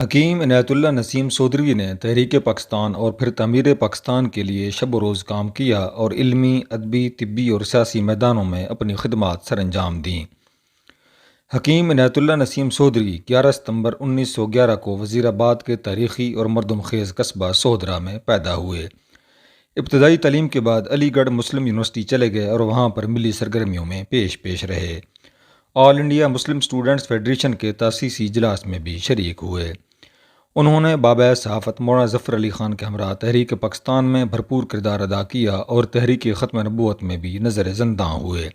حکیم عنایت اللہ نسیم سودھری نے تحریک پاکستان اور پھر تعمیر پاکستان کے لیے شب و روز کام کیا اور علمی، ادبی، طبی اور سیاسی میدانوں میں اپنی خدمات سر انجام دیں۔ حکیم عنایت اللہ نسیم سودھری 11 ستمبر 1911 کو وزیر آباد کے تاریخی اور مردم خیز قصبہ سودھرا میں پیدا ہوئے۔ ابتدائی تعلیم کے بعد علی گڑھ مسلم یونیورسٹی چلے گئے اور وہاں پر ملی سرگرمیوں میں پیش رہے۔ آل انڈیا مسلم اسٹوڈنٹس فیڈریشن کے تاسیسی اجلاس میں بھی شریک ہوئے۔ انہوں نے بابۂ صحافت مولانا ظفر علی خان کے ہمراہ تحریک پاکستان میں بھرپور کردار ادا کیا اور تحریک ختم نبوت میں بھی نظر زنداں ہوئے۔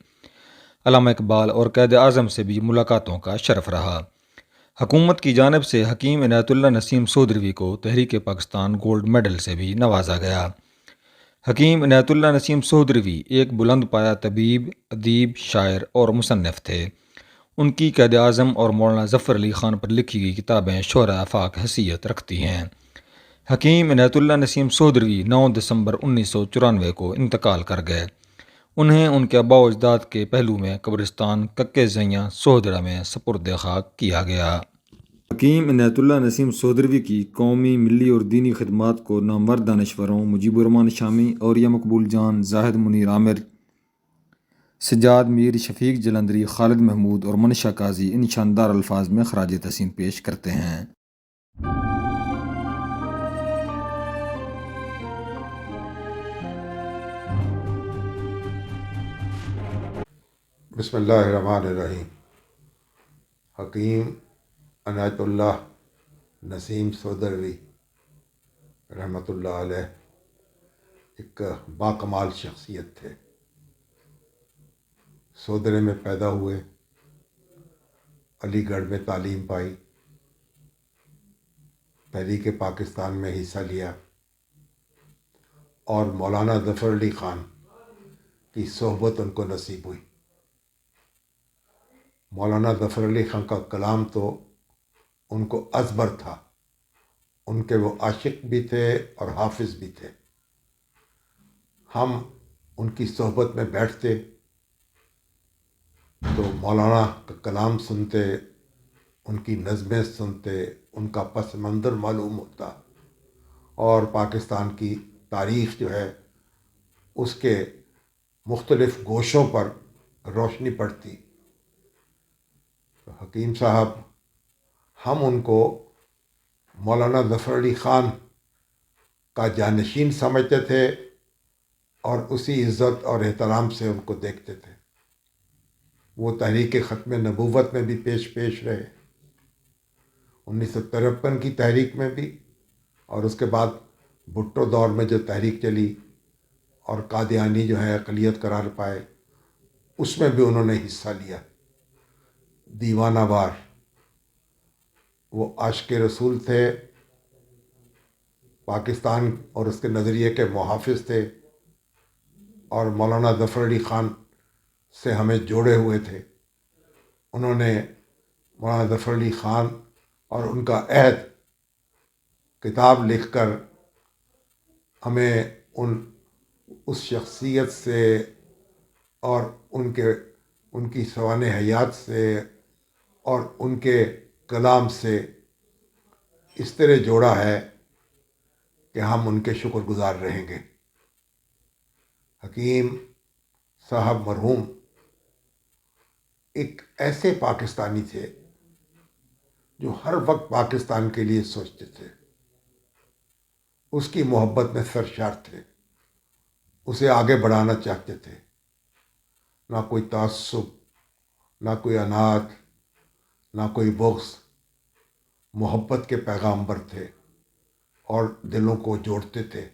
علامہ اقبال اور قائد اعظم سے بھی ملاقاتوں کا شرف رہا۔ حکومت کی جانب سے حکیم عنایت اللہ نسیم سودھری کو تحریک پاکستان گولڈ میڈل سے بھی نوازا گیا۔ حکیم عنایت اللہ نسیم سودھری ایک بلند پایہ طبیب، ادیب، شاعر اور مصنف تھے۔ ان کی قائد اعظم اور مولانا ظفر علی خان پر لکھی گئی کتابیں شہرۂ آفاق حیثیت رکھتی ہیں۔ حکیم عنایت اللہ نسیم سودھری 9 دسمبر 1994 کو انتقال کر گئے۔ انہیں ان کے آباء و اجداد کے پہلو میں قبرستان ککے زئیاں سودھرا میں سپرد خاک کیا گیا۔ حکیم عنایت اللہ نسیم سودھری کی قومی، ملی اور دینی خدمات کو نامور دانشوروں مجیب الرحمان شامی، اولیاء مقبول جان، زاہد منیر عامر، سجاد میر، شفیق جلندری، خالد محمود اور منشا قاضی ان شاندار الفاظ میں خراج تحسین پیش کرتے ہیں۔ بسم اللہ الرحمن الرحیم۔ حکیم عنایت اللہ نسیم سودھری رحمۃ اللہ علیہ ایک باکمال شخصیت تھے۔ سودھرے میں پیدا ہوئے، علی گڑھ میں تعلیم پائی، تحریک پاکستان میں حصہ لیا اور مولانا ظفر علی خان کی صحبت ان کو نصیب ہوئی۔ مولانا ظفر علی خان کا کلام تو ان کو ازبر تھا، ان کے وہ عاشق بھی تھے اور حافظ بھی تھے۔ ہم ان کی صحبت میں بیٹھتے تو مولانا کا کلام سنتے، ان کی نظمیں سنتے، ان کا پس منظر معلوم ہوتا اور پاکستان کی تاریخ جو ہے اس کے مختلف گوشوں پر روشنی پڑتی۔ تو حکیم صاحب، ہم ان کو مولانا ظفر علی خان کا جانشین سمجھتے تھے اور اسی عزت اور احترام سے ان کو دیکھتے تھے۔ وہ تحریک ختم نبوت میں بھی پیش رہے، 1953 کی تحریک میں بھی، اور اس کے بعد بھٹو دور میں جو تحریک چلی اور قادیانی جو ہے اقلیت قرار پائے، اس میں بھی انہوں نے حصہ لیا۔ دیوانہ وار، وہ عاشق رسول تھے، پاکستان اور اس کے نظریے کے محافظ تھے اور مولانا ظفر علی خان سے ہمیں جوڑے ہوئے تھے۔ انہوں نے مولانا ظفر علی خان اور ان کا عہد کتاب لکھ کر ہمیں اس شخصیت سے اور ان کی سوانح حیات سے اور ان کے کلام سے اس طرح جوڑا ہے کہ ہم ان کے شکر گزار رہیں گے۔ حکیم صاحب مرحوم ایک ایسے پاکستانی تھے جو ہر وقت پاکستان کے لیے سوچتے تھے، اس کی محبت میں سرشار تھے، اسے آگے بڑھانا چاہتے تھے۔ نہ کوئی تعصب، نہ کوئی عناد، نہ کوئی بغض، محبت کے پیغامبر تھے اور دلوں کو جوڑتے تھے۔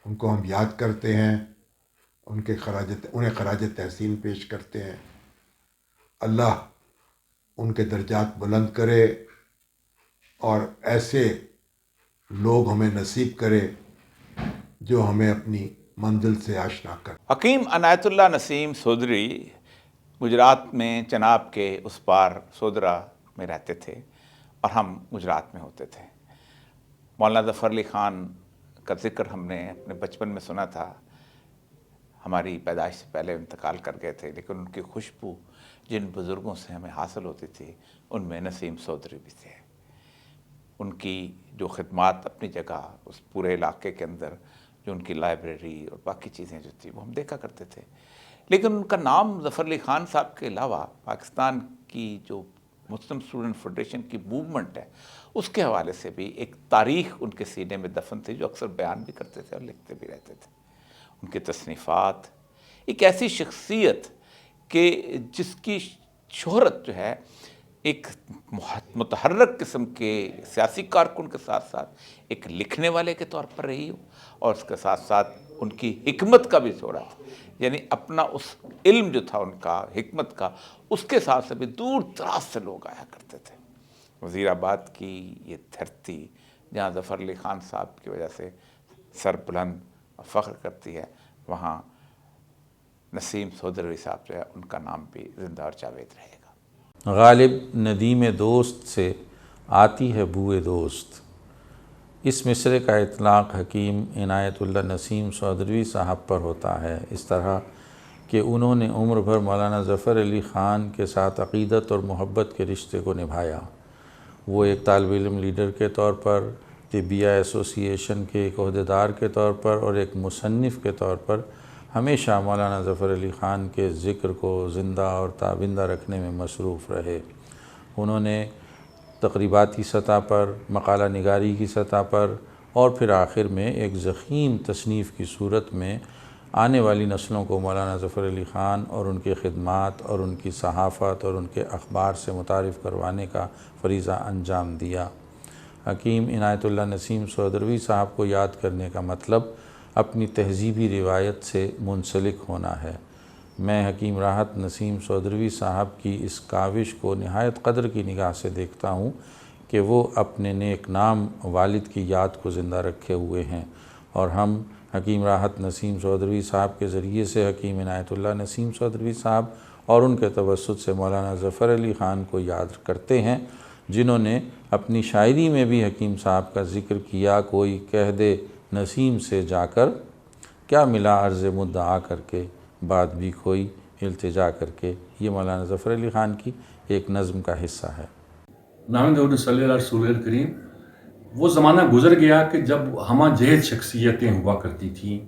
ان کو ہم یاد کرتے ہیں، انہیں خراج تحسین پیش کرتے ہیں۔ اللہ ان کے درجات بلند کرے اور ایسے لوگ ہمیں نصیب کرے جو ہمیں اپنی منزل سے آشنا کرے۔ حکیم عنایت اللہ نسیم سودھری گجرات میں چناب کے اس پار سودھرا میں رہتے تھے اور ہم گجرات میں ہوتے تھے۔ مولانا ظفر علی خان کا ذکر ہم نے اپنے بچپن میں سنا تھا، ہماری پیدائش سے پہلے انتقال کر گئے تھے، لیکن ان کی خوشبو جن بزرگوں سے ہمیں حاصل ہوتی تھی ان میں نسیم سودھری بھی تھے۔ ان کی جو خدمات اپنی جگہ اس پورے علاقے کے اندر جو ان کی لائبریری اور باقی چیزیں جو تھی وہ ہم دیکھا کرتے تھے. لیکن ان کا نام ظفر علی خان صاحب کے علاوہ پاکستان کی جو مسلم اسٹوڈنٹ فیڈریشن کی موومنٹ ہے اس کے حوالے سے بھی ایک تاریخ ان کے سینے میں دفن تھی جو اکثر بیان بھی کرتے تھے اور لکھتے بھی رہتے تھے. ان کے تصنیفات ایک ایسی شخصیت کہ جس کی شہرت جو ہے ایک متحرک قسم کے سیاسی کارکن کے ساتھ ساتھ ایک لکھنے والے کے طور پر رہی ہو، اور اس کے ساتھ ساتھ ان کی حکمت کا بھی شہرت، یعنی اپنا اس علم جو تھا ان کا حکمت کا، اس کے حساب سے بھی دور دراز سے لوگ آیا کرتے تھے. وزیر آباد کی یہ دھرتی جہاں ظفر علی خان صاحب کی وجہ سے سر بلند اور فخر کرتی ہے، وہاں نسیم سودروی صاحب جو ہے ان کا نام بھی زندہ اور جاوید رہے گا. غالب ندیم دوست سے آتی ہے بوئے دوست. اس مصرعے کا اطلاق حکیم عنایت اللہ نسیم سودروی صاحب پر ہوتا ہے، اس طرح کہ انہوں نے عمر بھر مولانا ظفر علی خان کے ساتھ عقیدت اور محبت کے رشتے کو نبھایا. وہ ایک طالب علم لیڈر کے طور پر، طبیہ ایسوسی ایشن کے ایک عہدیدار کے طور پر اور ایک مصنف کے طور پر ہمیشہ مولانا ظفر علی خان کے ذکر کو زندہ اور تابندہ رکھنے میں مصروف رہے. انہوں نے تقریباتی سطح پر، مقالہ نگاری کی سطح پر اور پھر آخر میں ایک ضخیم تصنیف کی صورت میں آنے والی نسلوں کو مولانا ظفر علی خان اور ان کے خدمات اور ان کی صحافت اور ان کے اخبار سے متعارف کروانے کا فریضہ انجام دیا. حکیم عنایت اللہ نسیم سودروی صاحب کو یاد کرنے کا مطلب اپنی تہذیبی روایت سے منسلک ہونا ہے. میں حکیم راحت نسیم سودروی صاحب کی اس کاوش کو نہایت قدر کی نگاہ سے دیکھتا ہوں کہ وہ اپنے نیک نام والد کی یاد کو زندہ رکھے ہوئے ہیں، اور ہم حکیم راحت نسیم سودروی صاحب کے ذریعے سے حکیم عنایت اللہ نسیم سودروی صاحب اور ان کے توسط سے مولانا ظفر علی خان کو یاد کرتے ہیں، جنہوں نے اپنی شاعری میں بھی حکیم صاحب کا ذکر کیا. کوئی کہہ دے نسیم سے جا کر، کیا ملا عرض مدعا کر کے، بات بھی کوئی التجا کر کے. یہ مولانا ظفر علی خان کی ایک نظم کا حصہ ہے. نحمدہ صلی اللہ رسول الکریم. وہ زمانہ گزر گیا کہ جب ہمہ جہت شخصیتیں ہوا کرتی تھیں،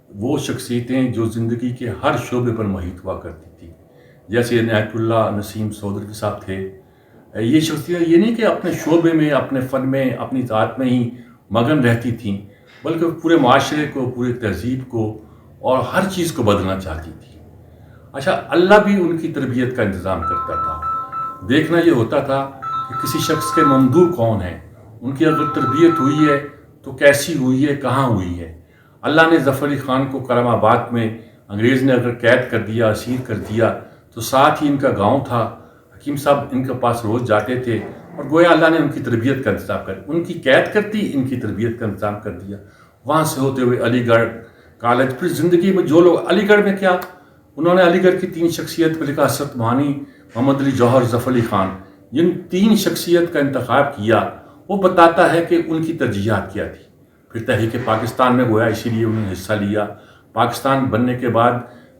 وہ شخصیتیں جو زندگی کے ہر شعبے پر محیط ہوا کرتی تھیں. جیسے عنایت اللہ نسیم سودروی صاحب تھے. یہ شخصیت یہ نہیں کہ اپنے شعبے میں، اپنے فن میں، اپنی ذات میں ہی مگن رہتی تھیں، بلکہ پورے معاشرے کو، پورے تہذیب کو اور ہر چیز کو بدلنا چاہتی تھی. اچھا، اللہ بھی ان کی تربیت کا انتظام کرتا تھا. دیکھنا یہ ہوتا تھا کہ کسی شخص کے ممدوح کون ہیں، ان کی اگر تربیت ہوئی ہے تو کیسی ہوئی ہے، کہاں ہوئی ہے. اللہ نے ظفر علی خان کو کرم آباد میں انگریز نے اگر قید کر دیا، اسیر کر دیا، تو ساتھ ہی ان کا گاؤں تھا. حکیم صاحب ان کے پاس روز جاتے تھے اور گویا اللہ نے ان کی تربیت کا انتظام کر، ان کی قید کرتی ان کی تربیت کا انتظام کر دیا. وہاں سے ہوتے ہوئے علی گڑھ کالج، پھر زندگی میں جو لوگ علی گڑھ میں کیا، انہوں نے علی گڑھ کی 3 شخصیت پہ لکھا، حضرت مانی، محمد علی جوہر، ظفر علی خان. جن 3 شخصیت کا انتخاب کیا وہ بتاتا ہے کہ ان کی ترجیحات کیا تھی. پھر تحریک پاکستان میں گویا اسی لیے انہوں نے حصہ لیا. پاکستان بننے کے بعد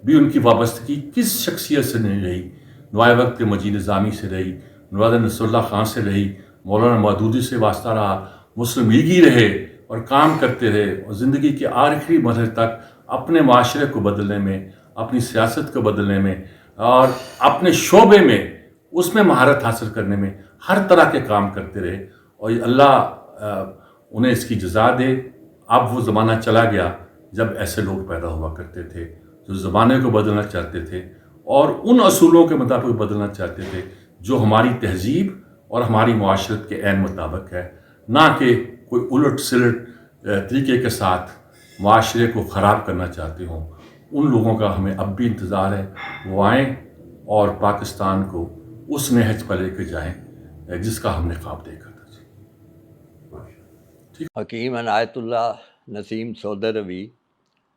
بھی ان کی وابستگی کس شخصیت سے نہیں رہی؟ نوائے وقت مجید نظامی سے رہی، نواب نصر اللہ خان سے رہی، مولانا مودودی سے واسطہ رہا، مسلم لیگی رہے اور کام کرتے رہے، اور زندگی کے آخری مرحلے تک اپنے معاشرے کو بدلنے میں، اپنی سیاست کو بدلنے میں اور اپنے شعبے میں اس میں مہارت حاصل کرنے میں ہر طرح کے کام کرتے رہے. اور اللہ انہیں اس کی جزا دے. اب وہ زمانہ چلا گیا جب ایسے لوگ پیدا ہوا کرتے تھے جو زمانے کو بدلنا چاہتے تھے اور ان اصولوں کے مطابق بدلنا چاہتے تھے جو ہماری تہذیب اور ہماری معاشرت کے عین مطابق ہے، نہ کہ کوئی الٹ سلٹ طریقے کے ساتھ معاشرے کو خراب کرنا چاہتے ہوں. ان لوگوں کا ہمیں اب بھی انتظار ہے، وہ آئیں اور پاکستان کو اس نہج پر لے کے جائیں جس کا ہم نے خواب دیکھا تھا. حکیم عنایت اللہ نسیم سودروی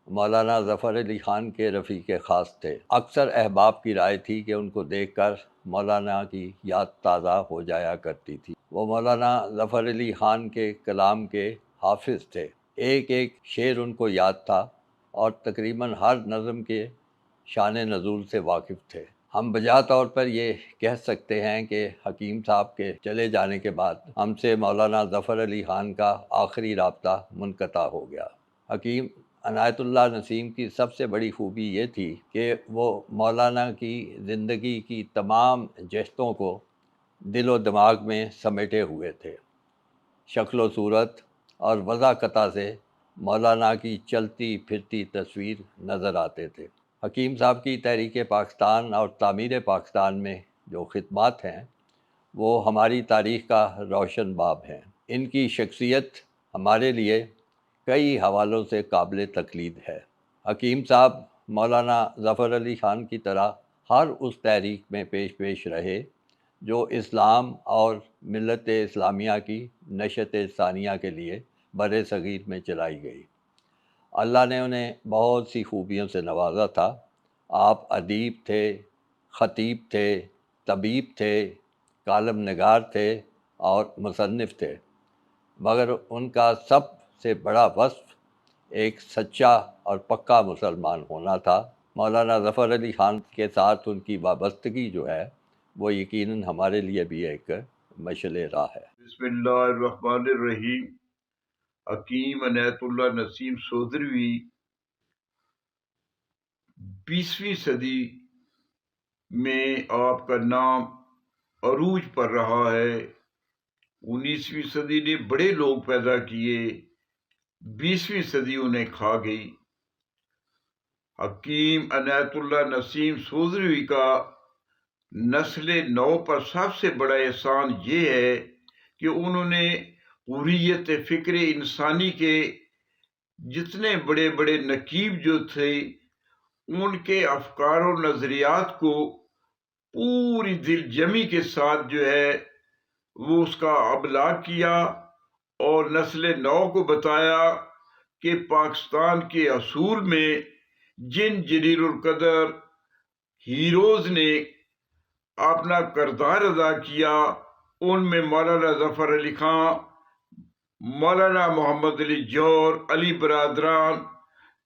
مولانا ظفر علی خان کے رفیق خاص تھے. اکثر احباب کی رائے تھی کہ ان کو دیکھ کر مولانا کی یاد تازہ ہو جایا کرتی تھی. وہ مولانا ظفر علی خان کے کلام کے حافظ تھے. ایک ایک شعر ان کو یاد تھا اور تقریباً ہر نظم کے شان نزول سے واقف تھے. ہم بجا طور پر یہ کہہ سکتے ہیں کہ حکیم صاحب کے چلے جانے کے بعد ہم سے مولانا ظفر علی خان کا آخری رابطہ منقطع ہو گیا۔ حکیم عنایت اللہ نسیم کی سب سے بڑی خوبی یہ تھی کہ وہ مولانا کی زندگی کی تمام جہتوں کو دل و دماغ میں سمیٹے ہوئے تھے۔ شکل و صورت اور وضاحت سے مولانا کی چلتی پھرتی تصویر نظر آتے تھے۔ حکیم صاحب کی تحریک پاکستان اور تعمیر پاکستان میں جو خدمات ہیں وہ ہماری تاریخ کا روشن باب ہیں۔ ان کی شخصیت ہمارے لیے کئی حوالوں سے قابل تقلید ہے۔ حکیم صاحب مولانا ظفر علی خان کی طرح ہر اس تحریک میں پیش رہے جو اسلام اور ملت اسلامیہ کی نشت ثانیہ کے لیے بر صغیر میں چلائی گئی۔ اللہ نے انہیں بہت سی خوبیوں سے نوازا تھا۔ آپ ادیب تھے، خطیب تھے، طبیب تھے، کالم نگار تھے اور مصنف تھے، مگر ان کا سب سے بڑا وصف ایک سچا اور پکا مسلمان ہونا تھا۔ مولانا ظفر علی خان کے ساتھ ان کی وابستگی جو ہے وہ یقیناً ہمارے لیے بھی ایک مشعل راہ ہے۔ بسم اللہ الرحمن الرحیم۔ حکیم عنایت اللہ نسیم سودھروی 20ویں صدی میں آپ کا نام عروج پر رہا ہے۔ 19ویں صدی نے بڑے لوگ پیدا کیے، 20ویں صدی انہیں کھا گئی۔ حکیم عنایت اللہ نسیم سودھروی کا نسل نو پر سب سے بڑا احسان یہ ہے کہ انہوں نے حریت فکر انسانی کے جتنے بڑے بڑے نقیب جو تھے ان کے افکار و نظریات کو پوری دل جمی کے ساتھ جو ہے وہ اس کا ابلاغ کیا اور نسل نو کو بتایا کہ پاکستان کے اصول میں جن جلیل القدر ہیروز نے اپنا کردار ادا کیا ان میں مولانا ظفر علی خان، مولانا محمد علی جوہر، علی برادران،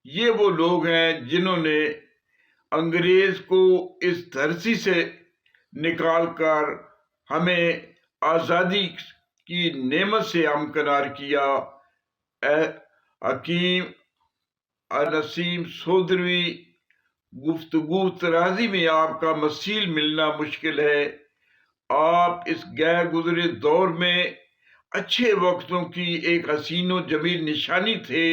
یہ وہ لوگ ہیں جنہوں نے انگریز کو اس دھرتی سے نکال کر ہمیں آزادی کی نعمت سے ہمکنار کیا۔ حکیم نسیم سودھروی گفتگو ترازی میں آپ کا مثیل ملنا مشکل ہے۔ آپ اس غیر گزرے دور میں اچھے وقتوں کی ایک حسین و جمیل نشانی تھے۔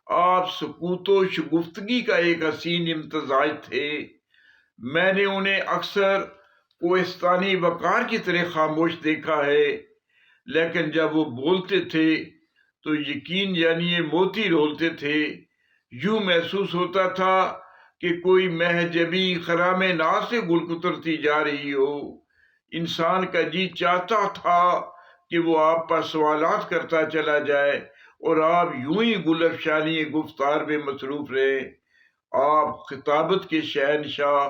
آپ سکوت و شگفتگی کا ایک حسین امتزاج تھے۔ میں نے انہیں اکثر کوہستانی وقار کی طرح خاموش دیکھا ہے، لیکن جب وہ بولتے تھے تو یقین یعنی یہ موتی رولتے تھے۔ یوں محسوس ہوتا تھا کہ کوئی مہ جبی خرام ناز سے گل کترتی جا رہی ہو۔ انسان کا جی چاہتا تھا کہ وہ آپ پر سوالات کرتا چلا جائے اور آپ یوں ہی گل افشانی گفتار میں مصروف رہے۔ آپ خطابت کے شہنشاہ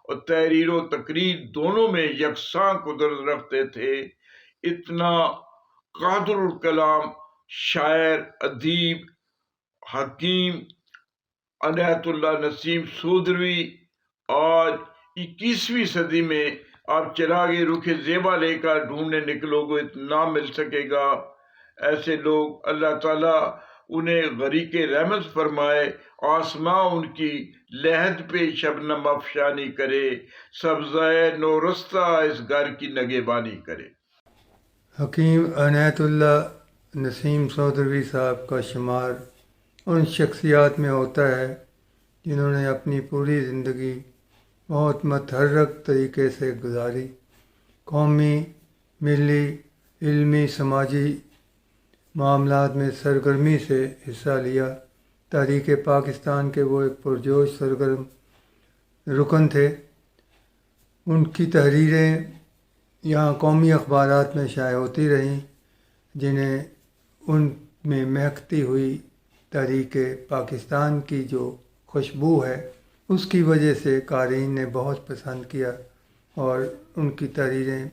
اور تحریر و تقریر دونوں میں یکساں قدرت رکھتے تھے۔ اتنا قادر الکلام شاعر، ادیب حکیم عنایت اللہ نسیم سودھروی آج 21ویں صدی میں آپ چراغ رخ زیبا لے کر ڈھونڈنے نکلو گے نہ مل سکے گا۔ ایسے لوگ اللہ تعالیٰ انہیں غریق رحمت فرمائے، آسماں ان کی لحد پہ شبنم افشانی کرے، سبزہ نورستہ اس گھر کی نگہبانی کرے۔ حکیم عنایت اللہ نسیم سودھروی صاحب کا شمار ان شخصیات میں ہوتا ہے جنہوں نے اپنی پوری زندگی بہت متحرک طریقے سے گزاری۔ قومی، ملی، علمی، سماجی معاملات میں سرگرمی سے حصہ لیا۔ تحریک پاکستان کے وہ ایک پرجوش سرگرم رکن تھے۔ ان کی تحریریں یہاں قومی اخبارات میں شائع ہوتی رہیں، جنہیں ان میں مہکتی ہوئی تحریک پاکستان کی جو خوشبو ہے اس کی وجہ سے قارئین نے بہت پسند کیا اور ان کی تحریریں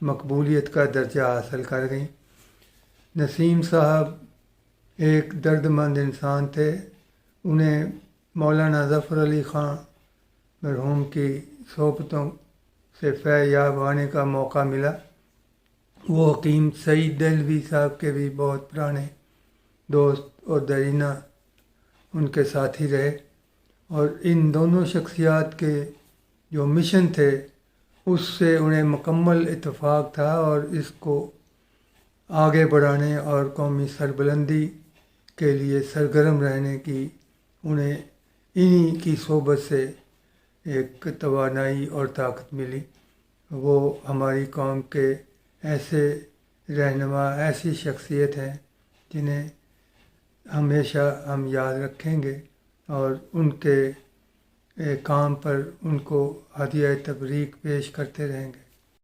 مقبولیت کا درجہ حاصل کر گئیں۔ نسیم صاحب ایک درد مند انسان تھے۔ انہیں مولانا ظفر علی خان مرحوم کی صحبتوں سے فیض ہونے کا موقع ملا۔ وہ حکیم سعید دہلوی صاحب کے بھی بہت پرانے دوست اور درینہ ان کے ساتھی رہے، اور ان دونوں شخصیات کے جو مشن تھے اس سے انہیں مکمل اتفاق تھا، اور اس کو آگے بڑھانے اور قومی سربلندی کے لیے سرگرم رہنے کی انہیں انہی کی صحبت سے ایک توانائی اور طاقت ملی۔ وہ ہماری قوم کے ایسے رہنما، ایسی شخصیت ہیں جنہیں ہمیشہ ہم یاد رکھیں گے، اور ان کے کام پر ان کو ہدیہ تبریک پیش کرتے رہیں گے۔